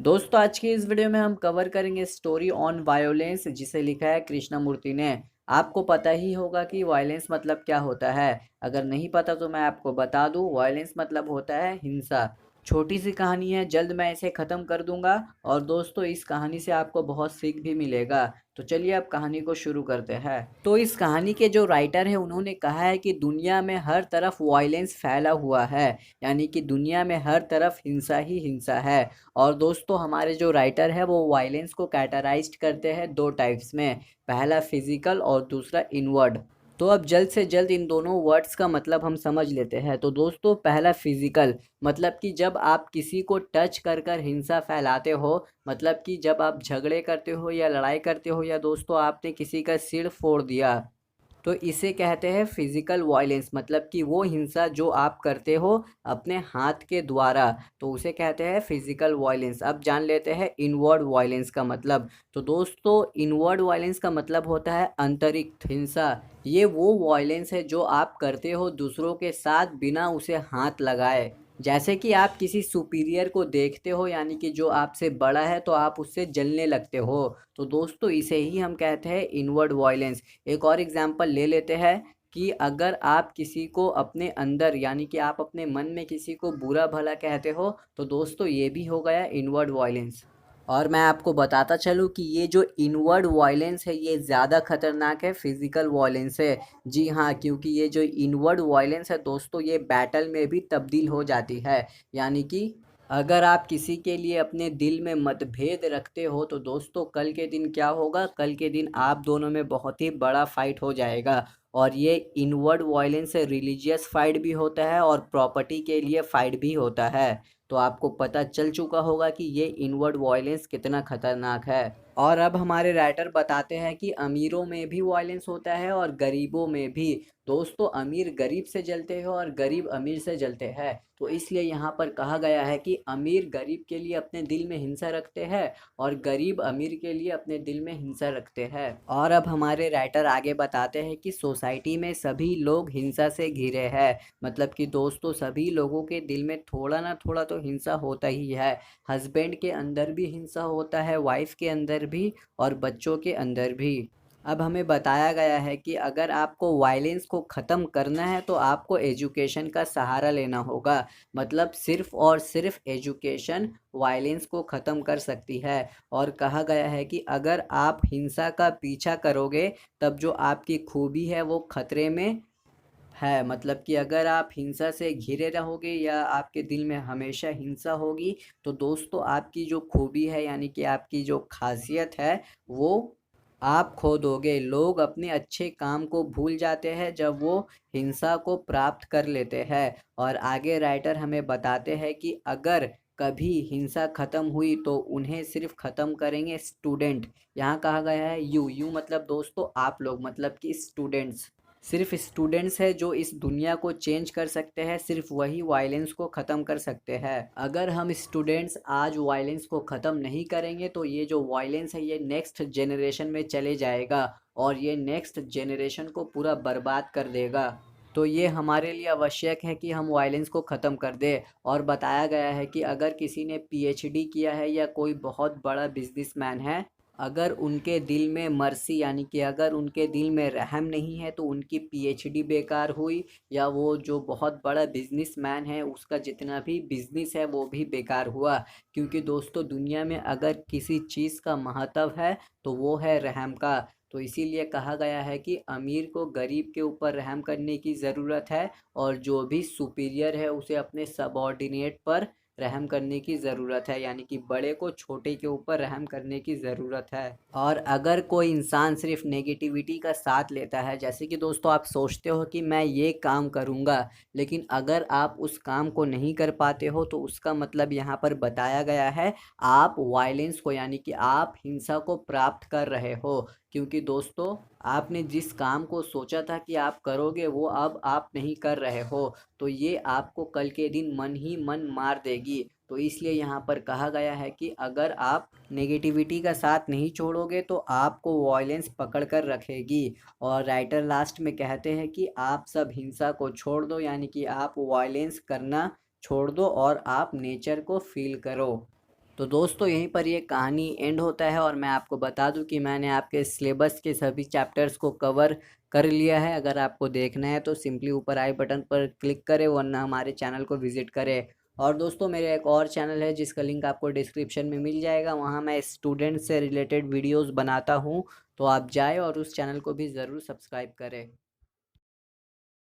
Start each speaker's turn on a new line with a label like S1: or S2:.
S1: दोस्तों आज की इस वीडियो में हम कवर करेंगे स्टोरी ऑन वायोलेंस जिसे लिखा है कृष्णमूर्ति ने। आपको पता ही होगा कि वायलेंस मतलब क्या होता है। अगर नहीं पता तो मैं आपको बता दूं, वायलेंस मतलब होता है हिंसा। छोटी सी कहानी है, जल्द मैं इसे ख़त्म कर दूंगा। और दोस्तों इस कहानी से आपको बहुत सीख भी मिलेगा। तो चलिए अब कहानी को शुरू करते हैं। तो इस कहानी के जो राइटर है उन्होंने कहा है कि दुनिया में हर तरफ वायलेंस फैला हुआ है, यानी कि दुनिया में हर तरफ हिंसा ही हिंसा है। और दोस्तों हमारे जो राइटर है वो वायलेंस को कैटेगराइज्ड करते हैं दो टाइप्स में, पहला फिजिकल और दूसरा इनवर्ड। तो अब जल्द से जल्द इन दोनों वर्ड्स का मतलब हम समझ लेते हैं। तो दोस्तों पहला फिजिकल, मतलब कि जब आप किसी को टच कर कर हिंसा फैलाते हो, मतलब कि जब आप झगड़े करते हो या लड़ाई करते हो या दोस्तों आपने किसी का सिर फोड़ दिया, तो इसे कहते हैं फिजिकल वायलेंस। मतलब कि वो हिंसा जो आप करते हो अपने हाथ के द्वारा, तो उसे कहते हैं फिजिकल वायलेंस। अब जान लेते हैं इनवर्ड वायलेंस का मतलब। तो दोस्तों इनवर्ड वायलेंस का मतलब होता है आंतरिक हिंसा। ये वो वायलेंस है जो आप करते हो दूसरों के साथ बिना उसे हाथ लगाए। जैसे कि आप किसी सुपीरियर को देखते हो, यानी कि जो आपसे बड़ा है, तो आप उससे जलने लगते हो। तो दोस्तों इसे ही हम कहते हैं इनवर्ड वायलेंस। एक और एग्जांपल ले लेते हैं कि अगर आप किसी को अपने अंदर, यानी कि आप अपने मन में किसी को बुरा भला कहते हो, तो दोस्तों ये भी हो गया इनवर्ड वायलेंस। और मैं आपको बताता चलूँ कि ये जो इनवर्ड वायलेंस है ये ज़्यादा खतरनाक है फिजिकल वायलेंस से। जी हाँ, क्योंकि ये जो इनवर्ड वायलेंस है दोस्तों ये बैटल में भी तब्दील हो जाती है। यानी कि अगर आप किसी के लिए अपने दिल में मतभेद रखते हो, तो दोस्तों कल के दिन क्या होगा, कल के दिन आप दोनों में बहुत ही बड़ा फाइट हो जाएगा। और ये इनवर्ड वायलेंस से रिलीजियस फाइट भी होता है और प्रॉपर्टी के लिए फाइट भी होता है। तो आपको पता चल चुका होगा कि ये इनवर्ड वायलेंस कितना खतरनाक है। और अब हमारे राइटर बताते हैं कि अमीरों में भी वायलेंस होता है और गरीबों में भी। दोस्तों अमीर गरीब से जलते हैं और गरीब अमीर से जलते हैं। तो इसलिए यहाँ पर कहा गया है कि अमीर गरीब के लिए अपने दिल में हिंसा रखते हैं और गरीब अमीर के लिए अपने दिल में हिंसा रखते हैं। और अब हमारे राइटर आगे बताते हैं कि सोसाइटी में सभी लोग हिंसा से घिरे हैं। मतलब कि दोस्तों सभी लोगों के दिल में थोड़ा ना थोड़ा तो हिंसा होता ही है। हस्बैंड के अंदर भी हिंसा होता है, वाइफ के अंदर भी, और बच्चों के अंदर भी। अब हमें बताया गया है कि अगर आपको वायलेंस को ख़त्म करना है तो आपको एजुकेशन का सहारा लेना होगा। मतलब सिर्फ और सिर्फ एजुकेशन वायलेंस को ख़त्म कर सकती है। और कहा गया है कि अगर आप हिंसा का पीछा करोगे तब जो आपकी खूबी है वो खतरे में है। मतलब कि अगर आप हिंसा से घिरे रहोगे या आपके दिल में हमेशा हिंसा होगी, तो दोस्तों आपकी जो खूबी है, यानी कि आपकी जो खासियत है, वो आप खो दोगे। लोग अपने अच्छे काम को भूल जाते हैं जब वो हिंसा को प्राप्त कर लेते हैं। और आगे राइटर हमें बताते हैं कि अगर कभी हिंसा खत्म हुई तो उन्हें सिर्फ खत्म करेंगे स्टूडेंट। यहाँ कहा गया है यू यू, मतलब दोस्तों आप लोग, मतलब कि स्टूडेंट्स। सिर्फ स्टूडेंट्स है जो इस दुनिया को चेंज कर सकते हैं, सिर्फ वही वायलेंस को ख़त्म कर सकते हैं। अगर हम स्टूडेंट्स आज वायलेंस को ख़त्म नहीं करेंगे तो ये जो वायलेंस है ये नेक्स्ट जनरेशन में चले जाएगा और ये नेक्स्ट जनरेशन को पूरा बर्बाद कर देगा। तो ये हमारे लिए आवश्यक है कि हम वायलेंस को ख़त्म कर दें। और बताया गया है कि अगर किसी ने पीएचडी किया है या कोई बहुत बड़ा बिजनेसमैन है, अगर उनके दिल में मर्सी, यानी कि अगर उनके दिल में रहम नहीं है, तो उनकी पीएचडी बेकार हुई, या वो जो बहुत बड़ा बिजनेसमैन है उसका जितना भी बिजनेस है वो भी बेकार हुआ। क्योंकि दोस्तों दुनिया में अगर किसी चीज़ का महत्व है तो वो है रहम का। तो इसीलिए कहा गया है कि अमीर को गरीब के ऊपर रहम करने की ज़रूरत है, और जो भी सुपीरियर है उसे अपने सबॉर्डिनेट पर रहम करने की ज़रूरत है, यानी कि बड़े को छोटे के ऊपर रहम करने की ज़रूरत है। और अगर कोई इंसान सिर्फ नेगेटिविटी का साथ लेता है, जैसे कि दोस्तों आप सोचते हो कि मैं ये काम करूँगा, लेकिन अगर आप उस काम को नहीं कर पाते हो तो उसका मतलब यहाँ पर बताया गया है आप वायलेंस को, यानी कि आप हिंसा को प्राप्त कर रहे हो। क्योंकि दोस्तों आपने जिस काम को सोचा था कि आप करोगे वो अब आप नहीं कर रहे हो, तो ये आपको कल के दिन मन ही मन मार देगी। तो इसलिए यहाँ पर कहा गया है कि अगर आप नेगेटिविटी का साथ नहीं छोड़ोगे तो आपको वायलेंस पकड़ कर रखेगी। और राइटर लास्ट में कहते हैं कि आप सब हिंसा को छोड़ दो, यानी कि आप वायलेंस करना छोड़ दो और आप नेचर को फील करो। तो दोस्तों यहीं पर ये कहानी एंड होता है और मैं आपको बता दूं कि मैंने आपके सिलेबस के सभी चैप्टर्स को कवर कर लिया है। अगर आपको देखना है तो सिंपली ऊपर आई बटन पर क्लिक करें, वरना हमारे चैनल को विजिट करें। और दोस्तों मेरे एक और चैनल है जिसका लिंक आपको डिस्क्रिप्शन में मिल जाएगा, वहाँ मैं स्टूडेंट से रिलेटेड वीडियोज़ बनाता हूँ। तो आप जाए और उस चैनल को भी ज़रूर सब्सक्राइब करें।